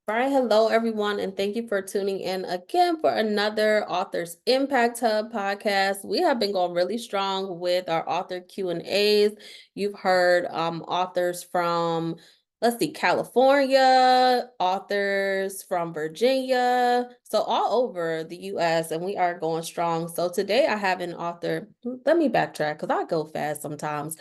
All right, hello everyone, and thank you for tuning in again for another Authors Impact Hub podcast. We have been going really strong with our author Q&As. You've heard authors from, let's see, California, authors from Virginia, so all over the US, and we are going strong. So today I have an author. Let me backtrack because I go fast sometimes.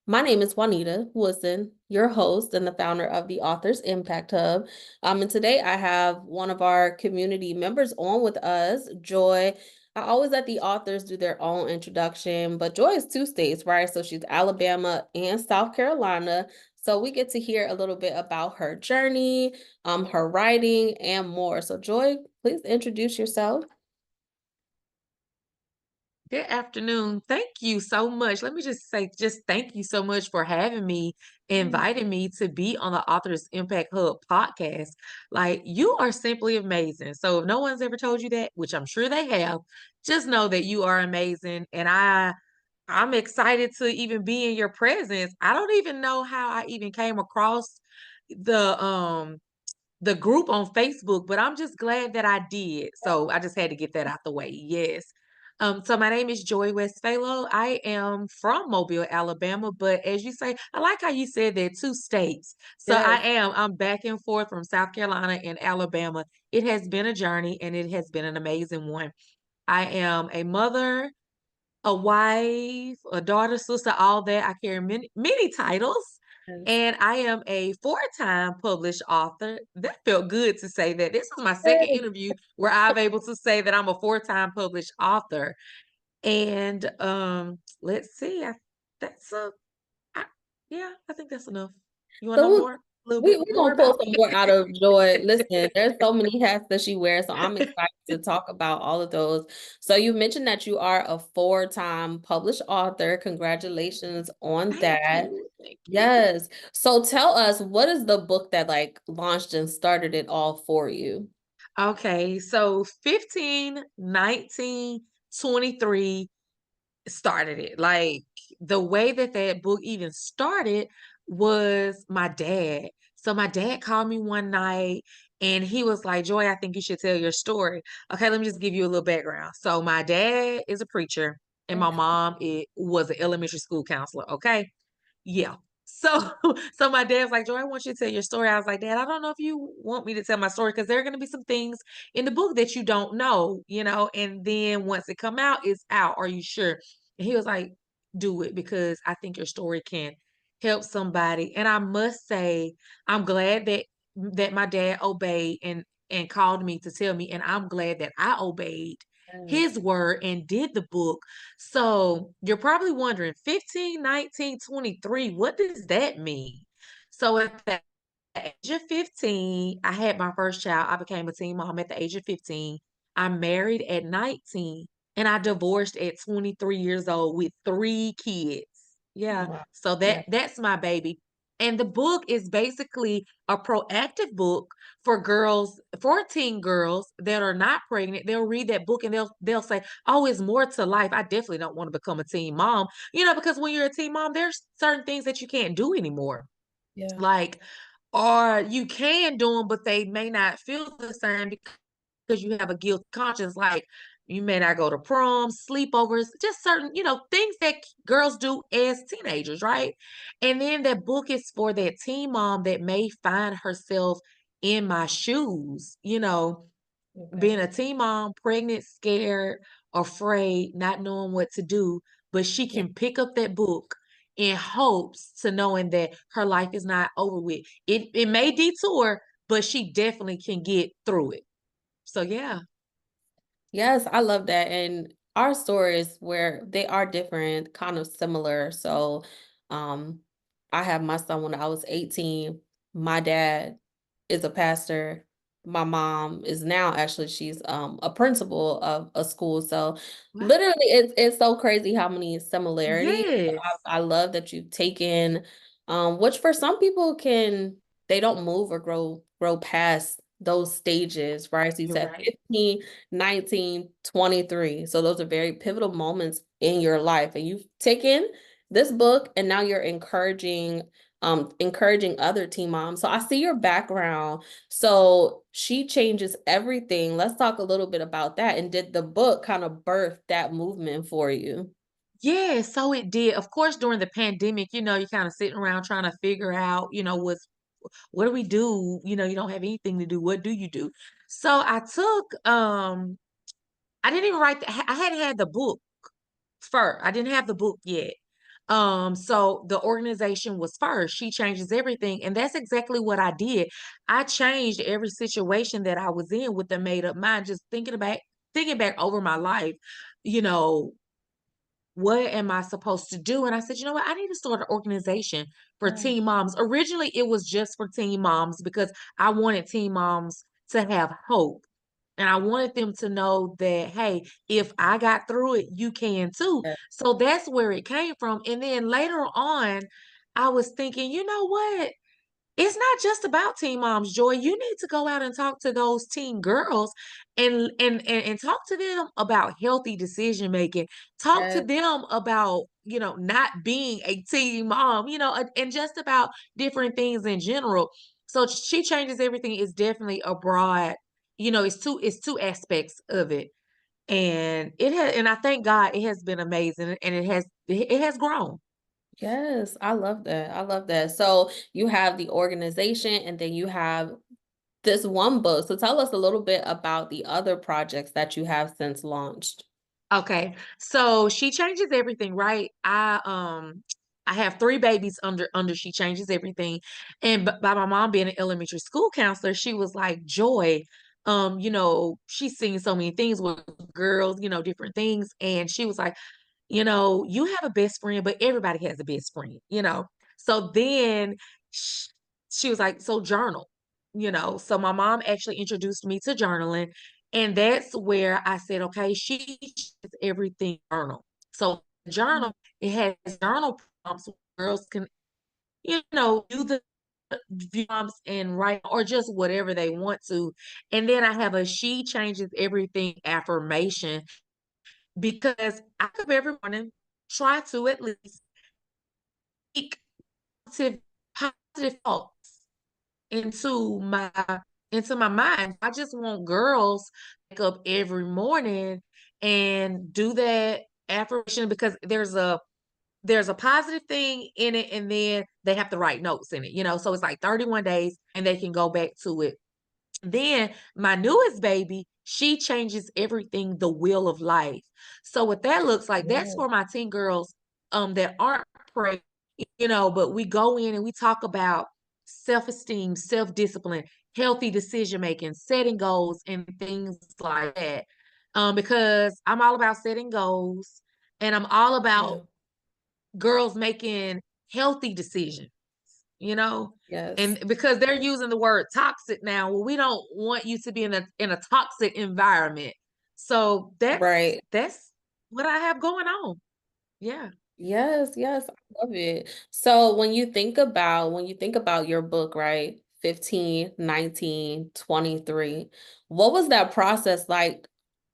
My name is Juanita Woodson, your host and the founder of the Authors Impact Hub. And today I have one of our community members on with us, Joi. I always let the authors do their own introduction, but Joi is two states, right? So she's Alabama and South Carolina. So we get to hear a little bit about her journey, her writing, and more. So Joi, please introduce yourself. Good afternoon. Thank you so much. Let me just say, thank you so much for having me, inviting me to be on the Authors Impact Hub podcast. Like, you are simply amazing. So, if no one's ever told you that, which I'm sure they have, just know that you are amazing. And I'm excited to even be in your presence. I don't even know how I even came across the the group on Facebook, but I'm just glad that I did. So I just had to get that out the way. Yes. So my name is Joi West Phalo. I am from Mobile, Alabama, but as you say, I like how you said that two states. So Yes. I'm back and forth from South Carolina and Alabama. It has been a journey and it has been an amazing one. I am a mother, a wife, a daughter, sister, all that. I carry many titles. Yes. And I am a four-time published author. That felt good to say that. This is my second Yes. interview where I've able to say that I'm a four-time published author. And let's see. That's I, yeah, I think that's enough. You want to know So more? A little we bit we more gonna pull about some me? more out of Joi. Listen, there's so many hats that she wears, so I'm excited to talk about all of those. So you mentioned that you are a four-time published author. Congratulations on Thank that. you. Thank you. Yes. So tell us, what is the book that like launched and started it all for you? Okay, so 15, 19, 23 started it. Like the way that that book even started was my dad. So my dad called me one night and he was like, Joi, I think you should tell your story. Okay, let me just give you a little background. So my dad is a preacher and my Okay. mom was an elementary school counselor. Okay. Yeah. So so my dad's like, Joy, I want you to tell your story. I was like, Dad, I don't know if you want me to tell my story because there are gonna be some things in the book that you don't know, and then once it come out, it's out. Are you sure? And he was like, do it because I think your story can help somebody. And I must say, I'm glad that my dad obeyed and called me to tell me, and I'm glad that I obeyed Yes. his word and did the book. So you're probably wondering 15, 19, 23, what does that mean? So at the age of 15, I had my first child. I became a teen mom at the age of 15. I married at 19 and I divorced at 23 years old with three kids. Yeah. Wow. So Yeah. that's my baby. And the book is basically a proactive book for girls, 14 girls that are not pregnant. They'll read that book and they'll say, oh, it's more to life. I definitely don't want to become a teen mom. Because when you're a teen mom, there's certain things that you can't do anymore. Yeah. Like, or you can do them, but they may not feel the same because you have a guilty conscience. Like, you may not go to prom, sleepovers, just certain, things that girls do as teenagers, right? And then that book is for that teen mom that may find herself in my shoes, being Okay. a teen mom, pregnant, scared, afraid, not knowing what to do, but she Yeah. can pick up that book in hopes to knowing that her life is not over with. It may detour, but she definitely can get through it. So yeah. Yes, I love that. And our stories where they are different, kind of similar. So, um, I have my son when I was 18. My dad is a pastor. My mom is now actually she's a principal of a school. So Wow. literally it's so crazy how many similarities. Yes. I love that you've taken which for some people can they don't move or grow past those stages, right? So you You're said right. 15, 19, 23. So those are very pivotal moments in your life. And you've taken this book and now you're encouraging encouraging other teen moms. So I see your background. So she changes everything. Let's talk a little bit about that. And did the book kind of birth that movement for you? Yeah, so it did. Of course, during the pandemic, you're kind of sitting around trying to figure out, what do we do? You don't have anything to do. What do you do? So I didn't even write I hadn't had the book first. I didn't have the book yet. So the organization was first. She changes everything. And that's exactly what I did. I changed every situation that I was in with the made up mind, just thinking back over my life, you know, what am I supposed to do? And I said, you know what? I need to start an organization for Right. teen moms. Originally, it was just for teen moms because I wanted teen moms to have hope. And I wanted them to know that, hey, if I got through it, you can too. Yeah. So that's where it came from. And then later on, I was thinking, you know what? It's not just about teen moms, Joy. You need to go out and talk to those teen girls and talk to them about healthy decision making. Talk to Yes. them about, not being a teen mom, and just about different things in general. So she changes everything is definitely a broad, it's two aspects of it. And I thank God it has been amazing and it has grown. Yes, I love that. I love that. So you have the organization and then you have this one book. So tell us a little bit about the other projects that you have since launched. Okay. So she changes everything, right? I have three babies under She Changes Everything. And by my mom being an elementary school counselor, she was like, Joy, she's seen so many things with girls, different things. And she was like, you have a best friend, but everybody has a best friend. So then sh- she was like, so journal. So my mom actually introduced me to journaling. And that's where I said, okay, she does everything journal. So journal, it has journal prompts where girls can, do the prompts and write or just whatever they want to. And then I have a She Changes Everything affirmation because I could every morning try to at least speak positive, positive thoughts into my into my mind. I just want girls to wake up every morning and do that affirmation because there's a positive thing in it and then they have to write notes in it. So it's like 31 days and they can go back to it. Then my newest baby, she changes everything, the wheel of life. So what that looks like, that's Yeah. for my teen girls that aren't pregnant, but we go in and we talk about self-esteem, self-discipline, healthy decision making, setting goals and things like that. Because I'm all about setting goals and I'm all Yeah. about girls making healthy decisions, you know? Yes. And because they're using the word toxic now, well, we don't want you to be in a toxic environment. So that's Right. that's what I have going on. Yeah. Yes, yes, I love it. So when you think about your book, right? 15, 19, 23. What was that process like?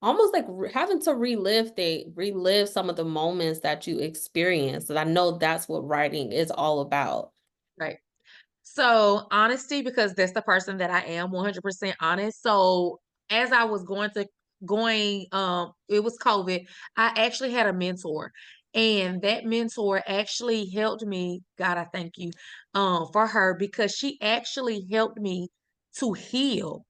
Almost like having to relive some of the moments that you experienced. And I know that's what writing is all about. Right. So honesty, because that's the person that I am, 100% honest. So as I was it was COVID. I actually had a mentor, and that mentor actually helped me. God, I thank you, for her because she actually helped me to heal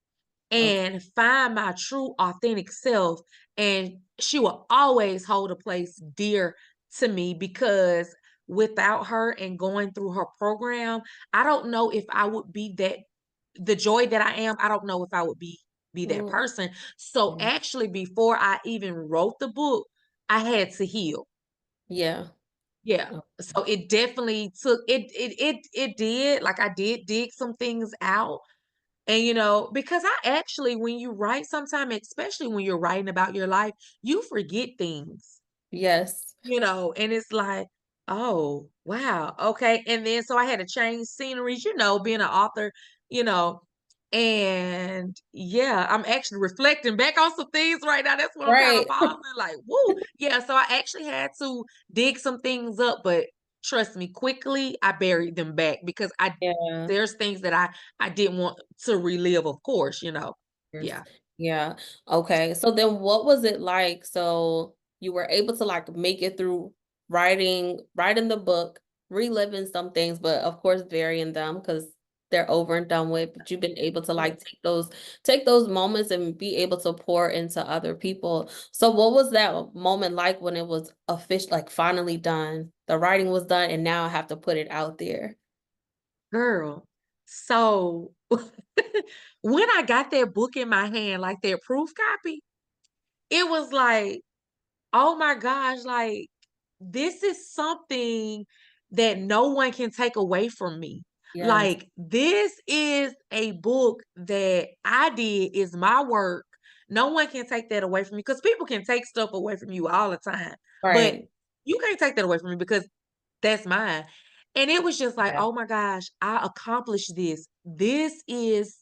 Okay. and find my true authentic self. And she will always hold a place dear to me because without her and going through her program, I don't know if I would be the Joy that I am. I don't know if I would be that Mm, person. So yeah. actually, before I even wrote the book, I had to heal. Yeah. Yeah. Oh, So it definitely took it did like I did dig some things out and because I actually, when you write sometime, especially when you're writing about your life, you forget things, yes. and it's like, oh, wow, okay. And then so I had to change sceneries, being an author, you know, and yeah, I'm actually reflecting back on some things right now. That's what I'm kind of Right. pausing, like, woo, yeah. So I actually had to dig some things up, but trust me, quickly I buried them back because I Yeah. there's things that I didn't want to relive, of course, you know. Course. Yeah. Yeah. Okay. So then what was it like? So you were able to like make it through writing the book, reliving some things, but of course varying them because they're over and done with. But you've been able to Yeah. like take those moments and be able to pour into other people. So what was that moment like when it was official, like finally done? The writing was done and now I have to put it out there. Girl. So when I got that book in my hand, like that proof copy, it was like, oh my gosh, like this is something that no one can take away from me. Yes. Like this is a book that I did, is my work. No one can take that away from me because people can take stuff away from you all the time. But Right. you can't take that away from me because that's mine. And it was just like, Yeah. oh my gosh, I accomplished this. This is,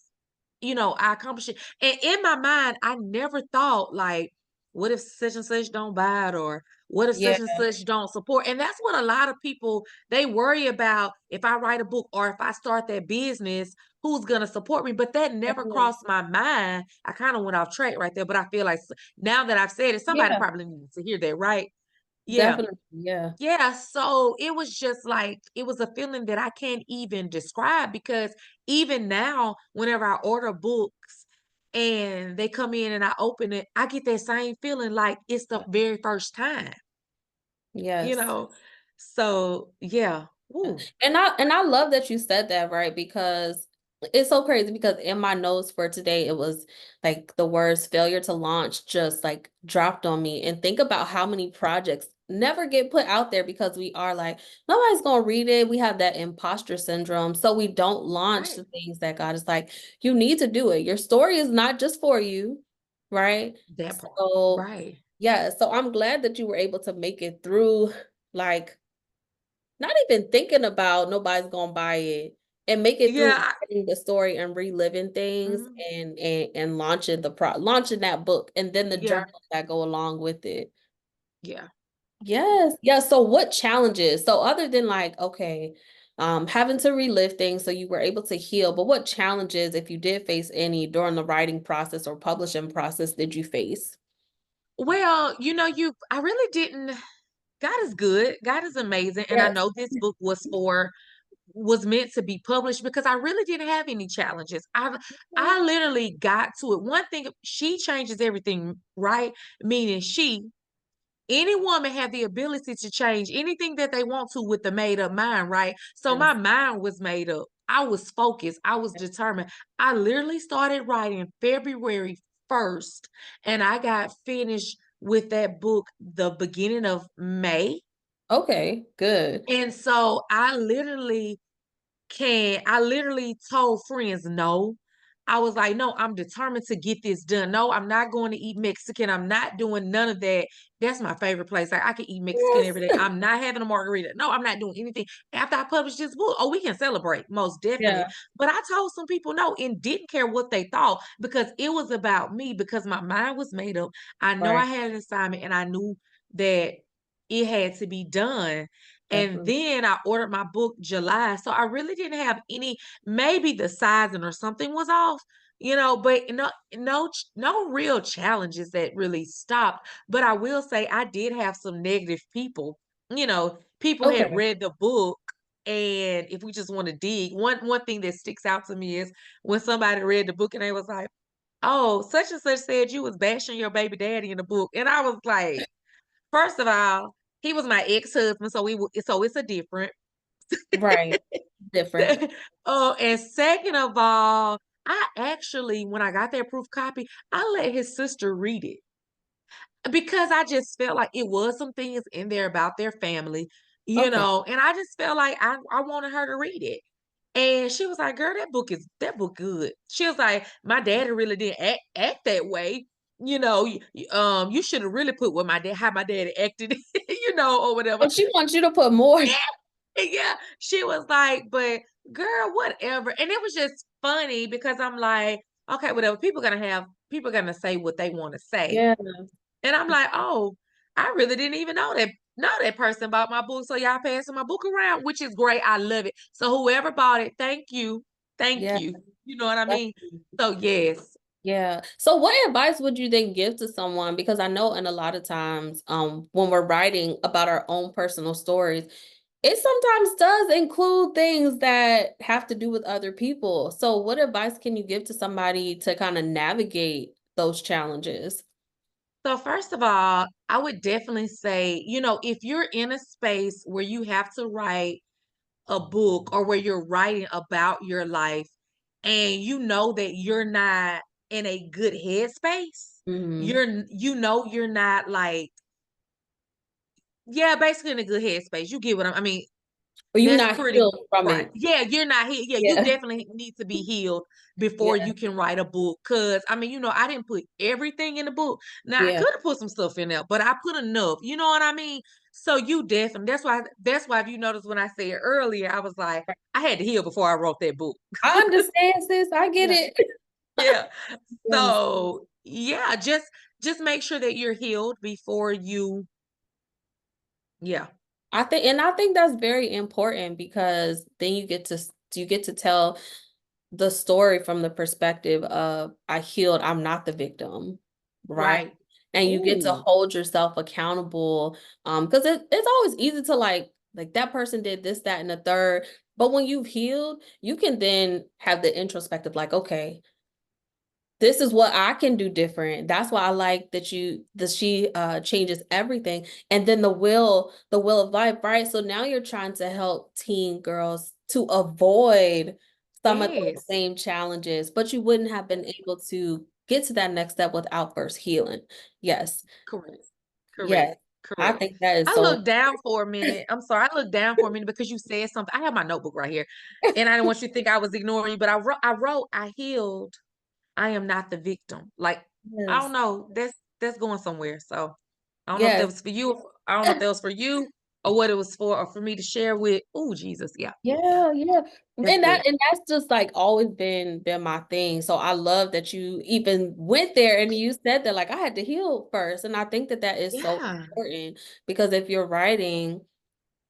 I accomplished it. And in my mind, I never thought like, what if such and such don't buy it, or what if Yeah. such and such don't support? And that's what a lot of people, they worry about. If I write a book or if I start that business, who's gonna support me? But that never Definitely. crossed my mind. I kind of went off track right there, but I feel like now that I've said it, somebody Yeah. probably needs to hear that, right? Yeah. Definitely. Yeah. Yeah, so it was just like it was a feeling that I can't even describe because even now, whenever I order books and they come in and I open it, I get that same feeling like it's the very first time, you Yes. know? So yeah. Woo. And I love that you said that, right? Because it's so crazy because in my notes for today, it was like the words failure to launch just like dropped on me. And think about how many projects never get put out there because we are like, nobody's gonna read it. We have that imposter syndrome. So we don't launch Right. the things that God is like, you need to do it. Your story is not just for you, right? That part. So Right. yeah, so I'm glad that you were able to make it through like not even thinking about nobody's gonna buy it and make it through Yeah. writing the story and reliving things Mhm. and launching launching that book and then the Yeah. journals that go along with it. Yeah. Yes. Yeah. So what challenges? So other than like, okay, having to relive things so you were able to heal, but what challenges, if you did face any during the writing process or publishing process, did you face? Well, I really didn't. God is good. God is amazing. And I Yes. know this book was meant to be published because I really didn't have any challenges. I literally got to it. One thing, she changes everything, right? Meaning any woman have the ability to change anything that they want to with the made up mind, right? So my Yes. mind was made up. I was focused. I was determined. I literally started writing February 1st and I got finished with that book the beginning of May. Okay, good. And so I literally told friends no. I was like, no, I'm determined to get this done. No, I'm not going to eat Mexican. I'm not doing none of that. That's my favorite place. Like I can eat Mexican every day. Yes. I'm not having a margarita. No, I'm not doing anything. After I publish this book, oh, we can celebrate, most Yeah, definitely. But I told some people no and didn't care what they thought because it was about me, because my mind was made up. I know I right. had an assignment and I knew that it had to be done. And Definitely. then I ordered my book July. So I really didn't have any, maybe the sizing or something was off, but no real challenges that really stopped. But I will say I did have some negative people. People had Okay. read the book. And if we just want to dig, one thing that sticks out to me is when somebody read the book and they was like, "Oh, such and such said you was bashing your baby daddy in the book," and I was like, first of all, he was my ex-husband, so it's a different. Right. Different. And second of all, I actually, when I got that proof copy, I let his sister read it because I just felt like it was some things in there about their family, Okay. and I just felt like I wanted her to read it. And she was like, "Girl, that book good." She was like, "My daddy really didn't act that way. You should have really put how my daddy acted, or whatever." And she wants you to put more. Yeah, yeah. She was like, "But girl, whatever." And it was just funny because I'm like, okay, whatever. People gonna say what they want to say. Yeah. And I'm like, "Oh, I really didn't even know that." No, that person bought my book, so y'all passing my book around, which is great. I love it. So whoever bought it, thank you. Thank Yeah. you. You know what I mean? Definitely. So yes. Yeah. So what advice would you then give to someone? Because I know in a lot of times, when we're writing about our own personal stories, it sometimes does include things that have to do with other people. So what advice can you give to somebody to kind of navigate those challenges? So first of all, I would definitely say, if you're in a space where you have to write a book or where you're writing about your life and you know that you're not in a good headspace, Hmm. you're not like, yeah, basically in a good headspace. You get what I mean? Or you That's not pretty healed from right. it. Yeah, you're not here. Yeah, you Yeah. definitely need to be healed before Yeah. you can write a book. Cause I mean, I didn't put everything in the book. Now I Yeah. could have put some stuff in there, but I put enough. You know what I mean? So you definitely that's why if you noticed when I said earlier, I was like, I had to heal before I wrote that book. I understand, sis. I get Yeah. it. Yeah. Yes. So yeah, just make sure that you're healed before you, yeah. I think that's very important because then you get to tell the story from the perspective of I healed, I'm not the victim, right? Right. And you get to Ooh, hold yourself accountable. Because it's always easy to like that person did this, that, and the third. But when you've healed, you can then have the introspective, like, okay, this is what I can do different. That's why I like that she changes everything. And then the will of life, right? So now you're trying to help teen girls to avoid some of those yes. same challenges, but you wouldn't have been able to get to that next step without first healing. Yes. Correct. Correct. Yes. I Correct. think that is I so looked down for a minute. I'm sorry. I looked down for a minute because you said something. I have my notebook right here. And I didn't want you to think I was ignoring you, but I healed. I am not the victim. Like, I don't yes. know. That's going somewhere. So I don't know if that Yes. was for you. I don't know if that was for you or what it was for me to share with. Oh, Jesus. Yeah. Yeah. Yeah, yeah. That's good. And that's just like always been my thing. So I love that you even went there and you said that like I had to heal first. And I think that that is so Yeah. important because if you're writing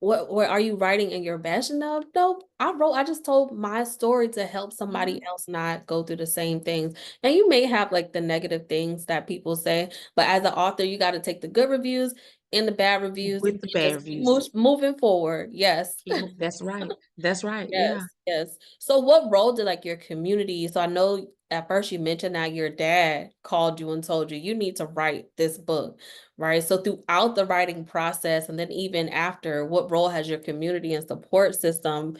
what are you writing in your best? No, no. I just told my story to help somebody Mhm. else not go through the same things. And you may have like the negative things that people say, but as an author, you got to take the good reviews and the bad reviews With and the bad just keep reviews. moving forward. Yes. That's right. That's right. Yeah. Yes, yes. So what role did like your community? So I know at first you mentioned that your dad called you and told you you need to write this book, right? So throughout the writing process and then even after, what role has your community and support system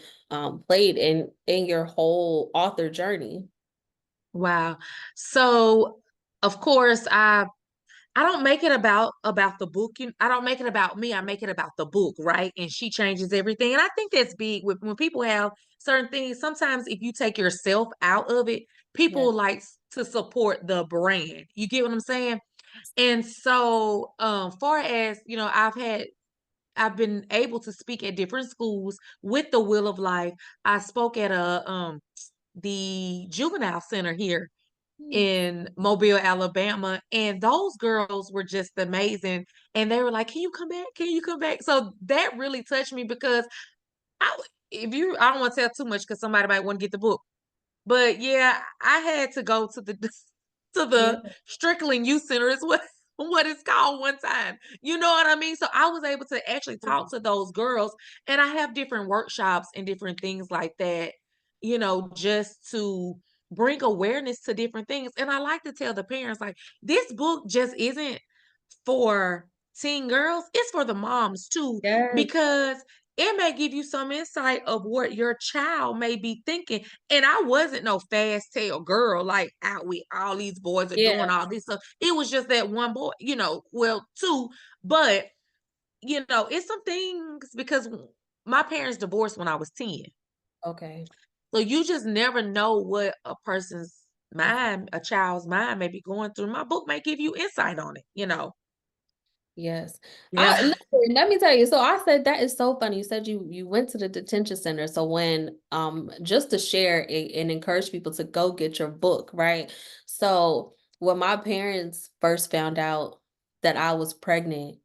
played in your whole author journey? Wow. So, of course, I don't make it about the book. I don't make it about me. I make it about the book, right? And she changes everything. And I think that's big with when people have certain things. Sometimes if you take yourself out of it, Yeah. people like to support the brand. You get what I'm saying? And so, far as I've been able to speak at different schools with the Will of Life. I spoke at the juvenile center here Hmm. in Mobile, Alabama, and those girls were just amazing. And they were like, "Can you come back? Can you come back?" So that really touched me because I don't want to tell too much because somebody might want to get the book. But yeah, I had to go to the to Yeah. the Strickland Youth Center is what it's called one time. You know what I mean? So I was able to actually talk to those girls, and I have different workshops and different things like that, just to bring awareness to different things. And I like to tell the parents like this book just isn't for teen girls, it's for the moms too, Yes. because it may give you some insight of what your child may be thinking. And I wasn't no fast tail girl, like out with all these boys are doing Yeah. all this stuff. It was just that one boy, well, two, but it's some things because my parents divorced when I was 10. Okay. So you just never know what a person's mind, a child's mind may be going through. My book may give you insight on it. Yes. Yeah. Listen, let me tell you. So I said that is so funny. You said you went to the detention center. So when just to share and encourage people to go get your book, right? So when my parents first found out that I was pregnant,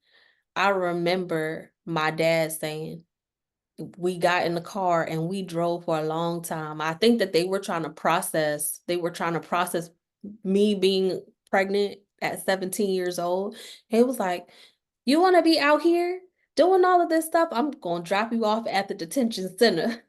I remember my dad saying, we got in the car and we drove for a long time. I think that they were trying to process me being pregnant at 17 years old. He was like, you want to be out here doing all of this stuff? I'm going to drop you off at the detention center.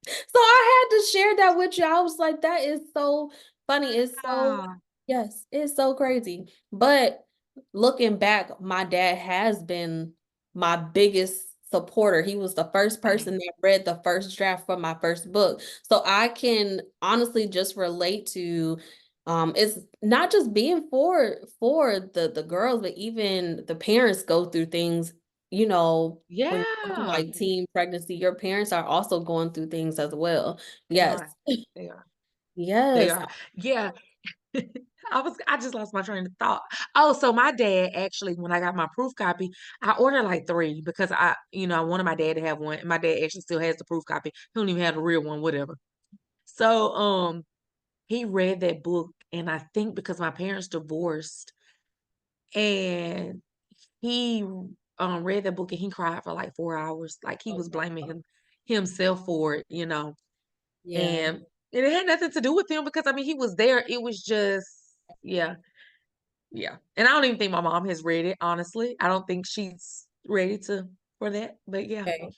So I had to share that with you. I was like, that is so funny. It's so, Ah, yes, it's so crazy. But looking back, my dad has been my biggest supporter. He was the first person same. that read the first draft for my first book. So I can honestly just relate to it's not just being for the girls, but even the parents go through things, you know, when you go through Yeah, like teen pregnancy, your parents are also going through things as well. they Yes. are. They are. They Yes. are. Yeah. I just lost my train of thought. Oh, so my dad actually, when I got my proof copy, I ordered like three because I wanted my dad to have one, and my dad actually still has the proof copy. He don't even have the real one, whatever. So, he read that book, and I think because my parents divorced, and he read that book and he cried for like 4 hours, like he Oh, was blaming himself for it. yeah. And it had nothing to do with him because I mean he was there. It was just yeah. Yeah. And I don't even think my mom has read it, honestly. I don't think she's ready to for that. But yeah. Okay.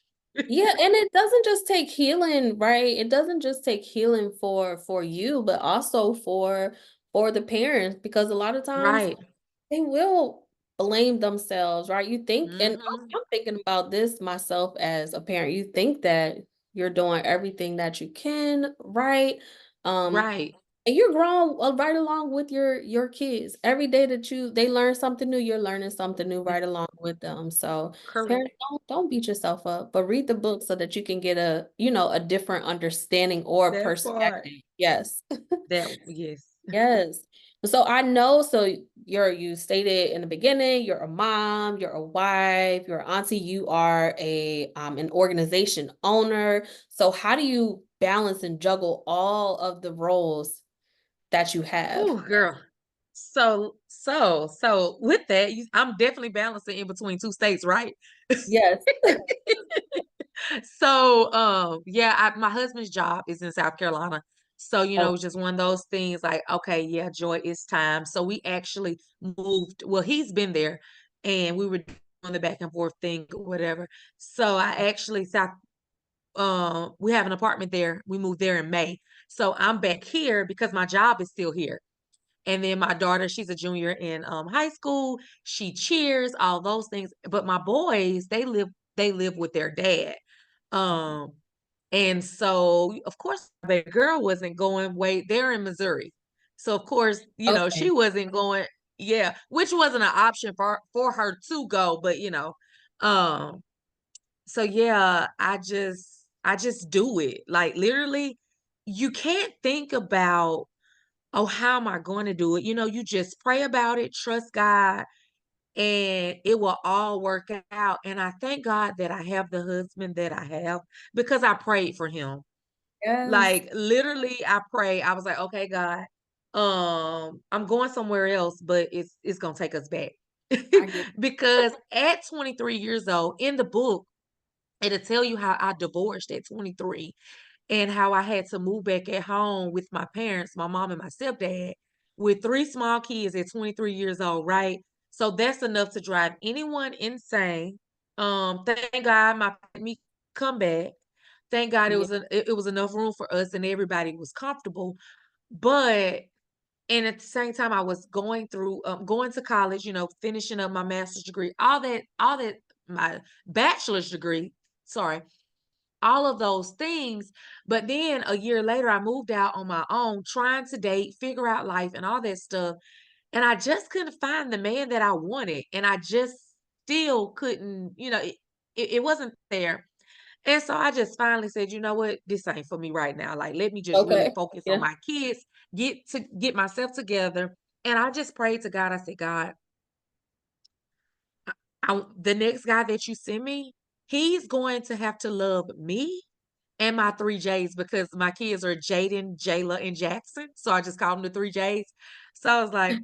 Yeah, and it doesn't just take healing, right? It doesn't just take healing for you, but also for the parents, because a lot of times Right. they will blame themselves, right? You think, and Hmm. I'm thinking about this myself as a parent. You think that you're doing everything that you can, right? Um, Right. and you're growing right along with your kids. Every day that they learn something new, you're learning something new Yeah, right along with them. So correct. parents, don't beat yourself up, but read the book so that you can get a different understanding or That part. perspective. Yes. Yes. Yes. So I know, so you stated in the beginning, you're a mom, you're a wife, you're an auntie, you are an organization owner. So how do you balance and juggle all of the roles that you have? Oh, girl. So with that, I'm definitely balancing in between two states, right? Yes. So, yeah, my husband's job is in South Carolina. So, Oh, it's just one of those things like, okay, yeah, Joy, it's time. So we actually moved. Well, he's been there and we were doing the back and forth thing or whatever. So I actually we have an apartment there. We moved there in May. So I'm back here because my job is still here. And then my daughter, she's a junior in high school. She cheers, all those things. But my boys, they live with their dad. Um, and so of course the girl wasn't going way they're in Missouri. So of course, she okay. wasn't going, yeah, which wasn't an option for her to go, but um, so yeah, I just do it. Like literally, you can't think about, oh, how am I going to do it? You just pray about it, trust God, and it will all work out. And I thank God that I have the husband that I have because I prayed for him. Yes. Like literally, I pray. I was like, okay, God, I'm going somewhere else, but it's gonna take us back. I get Because at 23 years old, in the book, it'll tell you how I divorced at 23 and how I had to move back at home with my parents, my mom and my stepdad, with three small kids at 23 years old, right? So that's enough to drive anyone insane. Thank God me come back. Thank God yeah. it was enough room for us and everybody was comfortable. But and at the same time, I was going to college, finishing up my master's degree, all that, my bachelor's degree. Sorry, all of those things. But then a year later, I moved out on my own, trying to date, figure out life, and all that stuff. And I just couldn't find the man that I wanted. And I just still couldn't, it wasn't there. And so I just finally said, you know what? This ain't for me right now. Like, let me just really Okay. focus on Yeah. my kids, get myself together. And I just prayed to God. I said, God, the next guy that you send me, he's going to have to love me and my three J's because my kids are Jaden, Jayla, and Jackson. So I just call them the three J's. So I was like,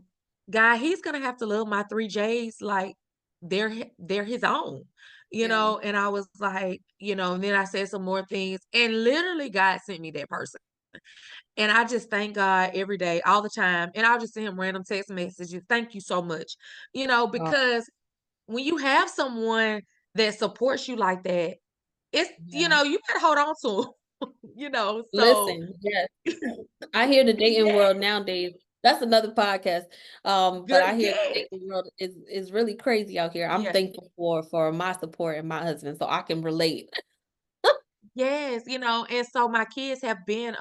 God, he's gonna have to love my three J's like they're his own, Yeah. and I was like, and then I said some more things, and literally God sent me that person. And I just thank God every day, all the time. And I'll just send him random text messages. Thank you so much. Oh, Because when you have someone that supports you like that, it's, yeah. you better hold on to them, so Listen, yes. I hear the dating yeah, world nowadays. That's another podcast. But good, I hear the yeah, dating world is really crazy out here. I'm yeah. thankful for my support and my husband, so I can relate. Yes, and so my kids have been,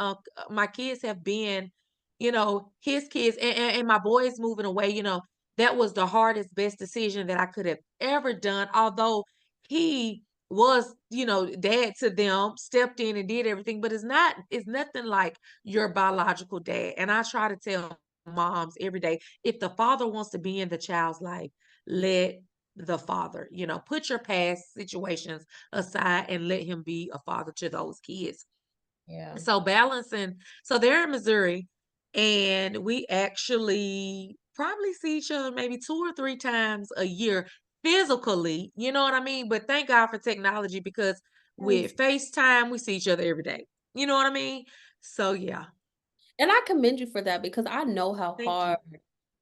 his kids, and my boys moving away, that was the hardest, best decision that I could have ever done. Although he was, dad to them, stepped in and did everything, but it's nothing like your biological dad. And I try to tell moms every day, if the father wants to be in the child's life, let the father, put your past situations aside and let him be a father to those kids. Yeah. So balancing, so they're in Missouri, and we actually probably see each other maybe 2 or 3 times a year physically, you know what I mean? But thank God for technology, because Yes. with FaceTime, we see each other every day. You know what I mean? So yeah, And I commend you for that because I know how thank you. hard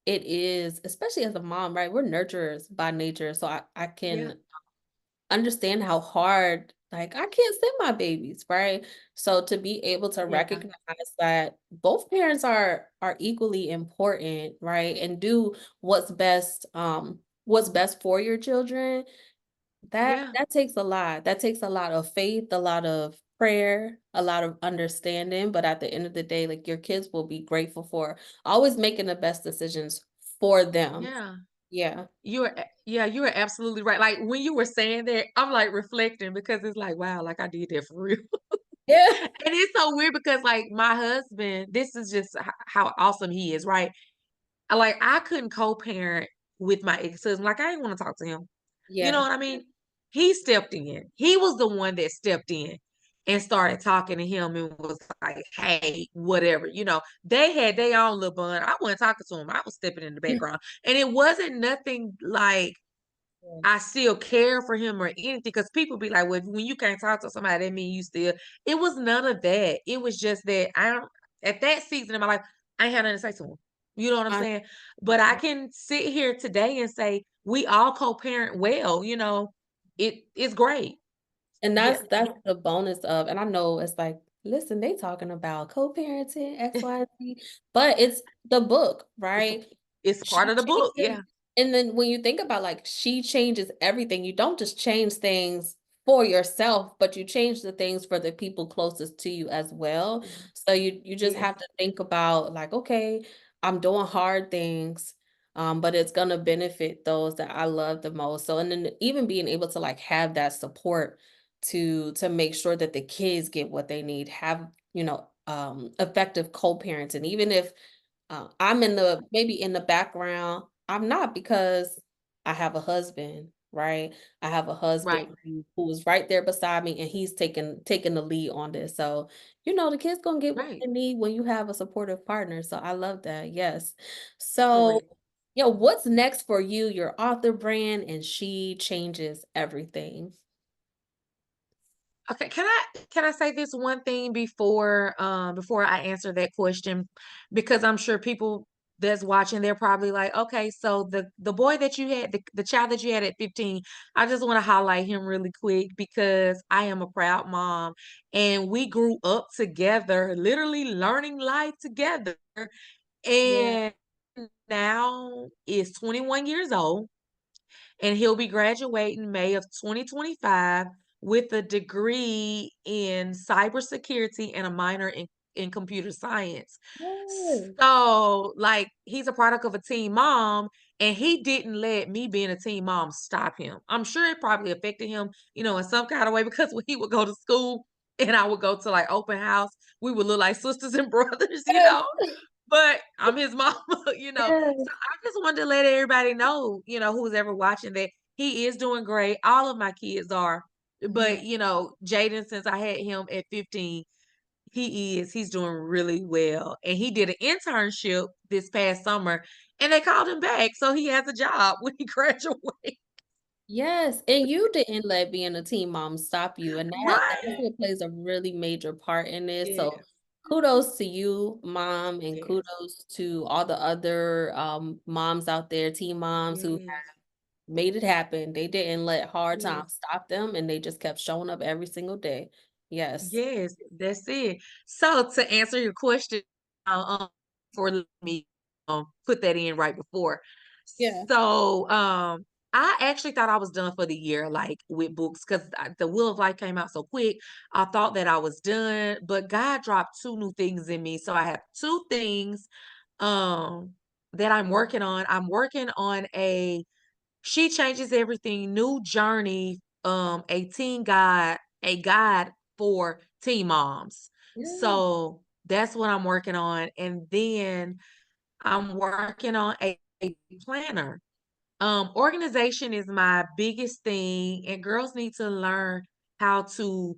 it is, especially as a mom, right? We're nurturers by nature. So I Yeah, can understand how hard, like, I can't send my babies, right? So to be able to yeah, recognize that both parents are equally important, right? And do what's best for your children, that yeah, that takes a lot. That takes a lot of faith, a lot of prayer, a lot of understanding, but at the end of the day, like, your kids will be grateful for always making the best decisions for them. yeah. Yeah. Yeah, you are absolutely right. Like when you were saying that, I'm like reflecting, because it's like, wow, like I did that for real. Yeah. And it's so weird because like my husband, this is just how awesome he is, right? Like I couldn't co-parent with my ex-husband. Like I didn't want to talk to him. You know Yeah. what I mean? He stepped in. He was the one that stepped in and started talking to him and was like, hey, whatever. They had their own little bun. I wasn't talking to him. I was stepping in the background. And it wasn't nothing like I still care for him or anything, because people be like, well, when you can't talk to somebody, that means you still. It was none of that. It was just that I don't, at that season in my life, I ain't had nothing to say to him. You know what I'm I saying? But I can sit here today and say we all co-parent well. It's great. And Yeah, that's the bonus of, and I know it's like, listen, they talking about co-parenting, X, Y, and Z, but it's the book, it's right? it's part She of the book. changes, Yeah, and then when you think about, like, she changes everything. You don't just change things for yourself, but you change the things for the people closest to you as well. yeah, So you just yes, have to think about, like, okay, I'm doing hard things, but it's gonna benefit those that I love the most. So, and then even being able to, like, have that support to make sure that the kids get what they need, have, effective co-parenting, even if I'm in the maybe in the background. I'm not, because I have a husband, right? I have a right, husband who is right there beside me, and he's taking the lead on this. So, the kids gonna get what right, they need when you have a supportive partner. So I love that. Yes. So, correct. what's next for you? Your author brand, and she changes everything. Okay, can I say this one thing before I answer that question? Because I'm sure people that's watching, they're probably like, okay, so the boy that you had, the child that you had at 15, I just want to highlight him really quick, because I am a proud mom, and we grew up together, literally learning life together. Yeah. And now is 21 years old, and he'll be graduating May of 2025 with a degree in cybersecurity and a minor in computer science. Yes. So, like, he's a product of a teen mom, and he didn't let me being a teen mom stop him. I'm sure it probably affected him, in some kind of way, because when he would go to school and I would go to like open house, we would look like sisters and brothers. Yes. But I'm his mama, So Yes. I just wanted to let everybody know, who's ever watching, that he is doing great. All of my kids are. Yeah. But, Jaden, since I had him at 15, he's doing really well. And he did an internship this past summer, and they called him back. So he has a job when he graduates. Yes, and you didn't let being a teen mom stop you, and that Right. also plays a really major part in this. So Yes. kudos to you, mom, and Yes. kudos to all the other moms out there, teen moms who Yes. made it happen. They didn't let hard Yes. times stop them, and they just kept showing up every single day. Yes. Yes, that's it. So to answer your question, for me, put that in right before. Yeah. So, I actually thought I was done for the year, like with books, because the Wheel of Life came out so quick. I thought that I was done, but God dropped two new things in me. So I have two things, um, that I'm working on. I'm working on a She Changes Everything New Journey, a guide for teen moms. Yeah. So that's what I'm working on. And then I'm working on a planner. Organization is my biggest thing, and girls need to learn how to,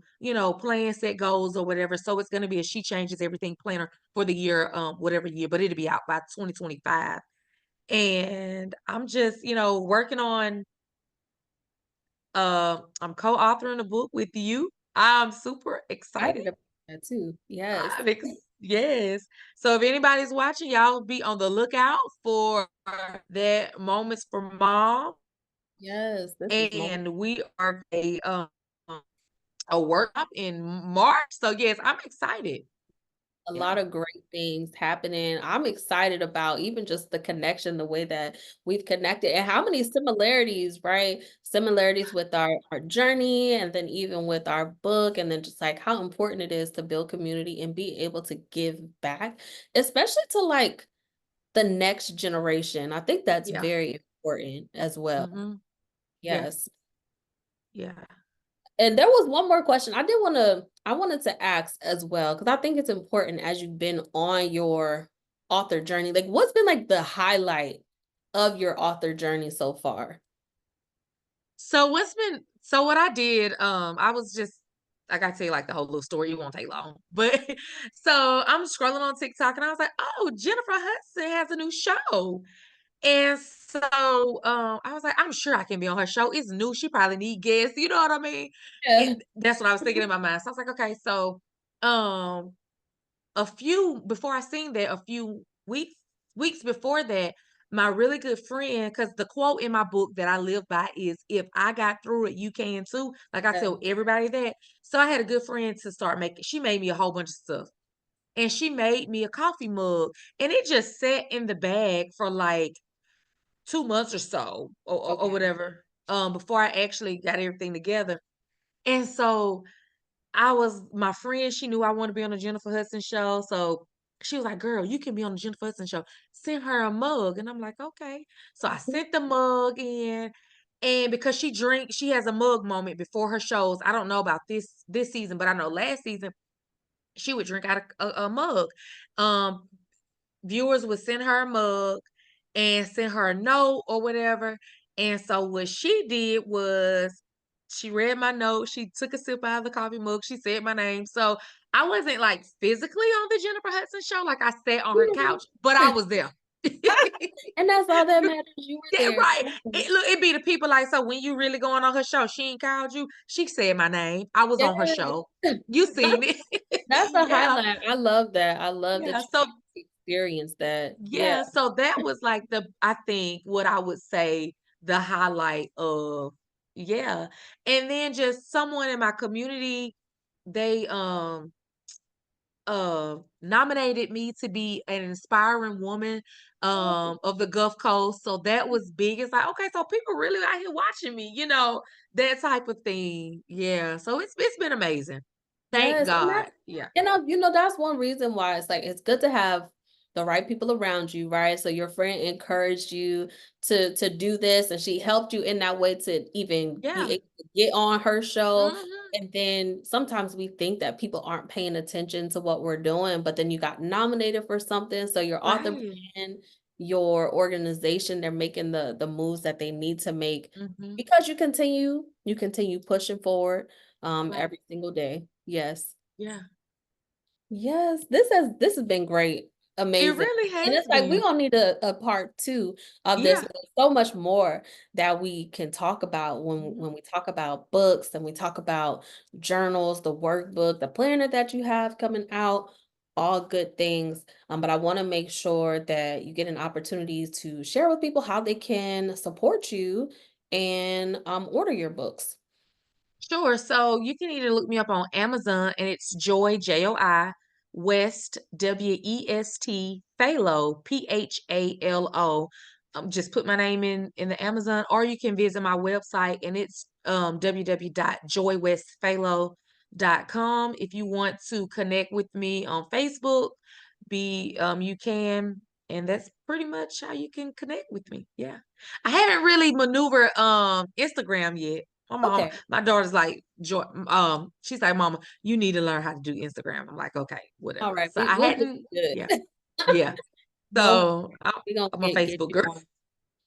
plan, set goals or whatever. So it's going to be a She Changes Everything planner for the year, whatever year, but it'll be out by 2025. And I'm just, working on I'm co-authoring a book with you. I'm super excited. Excited about that too. Yes. Yes. So if anybody's watching, y'all be on the lookout for that Moments for Mom. Yes. This is moment. And we are a workshop in March. So yes, I'm excited. A Yeah. lot of great things happening. I'm excited about even just the connection, the way that we've connected and how many similarities, right? Similarities with our journey and then even with our book, and then just like how important it is to build community and be able to give back, especially to like the next generation. I think that's Yeah. very important as well. Hmm. Yeah. Yes. Yeah. And there was one more question I wanted to ask as well, because I think it's important as you've been on your author journey. Like, what's been like the highlight of your author journey so far? So what I did, I was just I gotta tell you like the whole little story. It won't take long. But so I'm scrolling on TikTok and I was like, oh, Jennifer Hudson has a new show. And so I was like, I'm sure I can be on her show. It's new. She probably need guests. You know what I mean? Yeah. And that's what I was thinking in my mind. So I was like, okay, so um a few before I seen that, a few weeks before that, my really good friend, because the quote in my book that I live by is, if I got through it, you can too. Like I Yeah. tell everybody that. So I had a good friend to start making. She made me a whole bunch of stuff. And she made me a coffee mug. And it just sat in the bag for like 2 months or so, or Okay. whatever. Before I actually got everything together. And so my friend, she knew I wanted to be on the Jennifer Hudson show. So she was like, girl, you can be on the Jennifer Hudson show. Send her a mug. And I'm like, okay. So I sent the mug in. And because she has a mug moment before her shows. I don't know about this season, but I know last season she would drink out of a mug. Um, Viewers would send her a mug and send her a note or whatever. And so what she did was she read my note, she took a sip out of the coffee mug, she said my name. So I wasn't like physically on the Jennifer Hudson show, like I sat on her couch, but I was there. And that's all that matters. You were Yeah, there. right. It be the people like, so when you really going on her show, she ain't called you. She said my name. I was Yes. on her show. You seen it. That's a Yeah. highlight. I love that. I love that Yeah. you So got to experience that. Yeah. Yeah, so that was like I think what I would say the highlight of, yeah. And then just someone in my community, they nominated me to be an inspiring woman of the Gulf Coast. So that was big. It's like, okay, so people really out here watching me, that type of thing. Yeah. So it's been amazing. Thank Yes, and God. that Yeah. that's one reason why it's like it's good to have the right people around you, right? So your friend encouraged you to do this, and she helped you in that way to even be Yeah. able to get on her show. Hmm. And then sometimes we think that people aren't paying attention to what we're doing, but then you got nominated for something. So your author Right. brand, your organization, they're making the moves that they need to make Hmm. because you continue pushing forward Right. every single day. Yes. Yeah. Yes, this has been great. It Amazing. really And has it's like we been. gonna need a part two of this. Yeah. There's so much more that we can talk about Mhm. when we talk about books and we talk about journals, the workbook, the planner that you have coming out, all good things. But I want to make sure that you get an opportunity to share with people how they can support you and order your books. Sure. So you can either look me up on Amazon and it's Joy, Joi, West, West, Phalo, Phalo. Just put my name in the Amazon, or you can visit my website and it's www.joywestphalo.com. If you want to connect with me on Facebook, you can, and that's pretty much how you can connect with me. Yeah. I haven't really maneuvered Instagram yet. Okay. My daughter's like, she's like, Mama, you need to learn how to do Instagram. I'm like, okay, All whatever. right. So I We'll get hadn't, you yeah, good. yeah. Don't So we're gonna I'm a get Facebook you girl. on.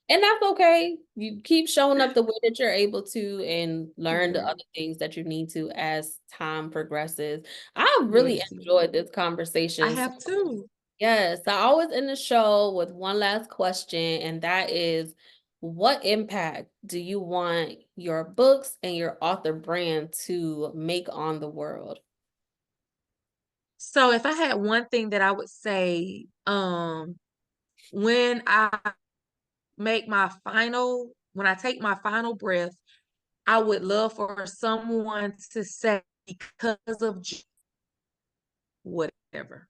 And that's okay. You keep showing up the way that you're able to and learn the Yeah. other things that you need to as time progresses. I really Yes, ma'am. enjoyed this I conversation. So, have too. yes, I always end the show with one last question, and that is, what impact do you want your books and your author brand to make on the world? So if I had one thing that I would say, when I when I take my final breath, I would love for someone to say, because of whatever.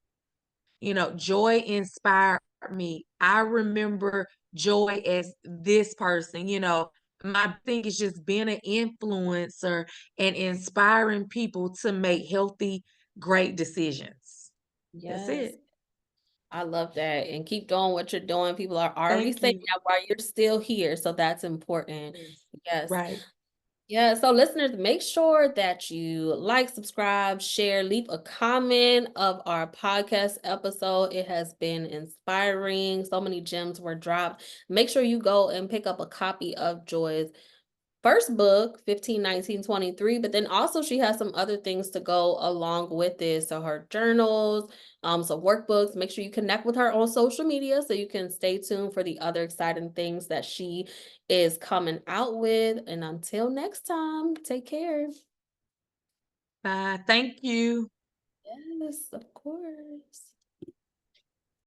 Joy inspired me. I remember Joy as this person. My thing is just being an influencer and inspiring people to make healthy, great decisions. That's Yes. it. I love that. And keep doing what you're doing. People are already Thank saying you. that while you're still here. So that's important. Yes. Yes. Right. Yeah. So listeners, make sure that you like, subscribe, share, leave a comment of our podcast episode. It has been inspiring. So many gems were dropped. Make sure you go and pick up a copy of Joy's first book, 15, 19, 23, but then also she has some other things to go along with it. So her journals, some workbooks. Make sure you connect with her on social media so you can stay tuned for the other exciting things that she is coming out with. And until next time, take care. Bye. Thank you. Yes, of course.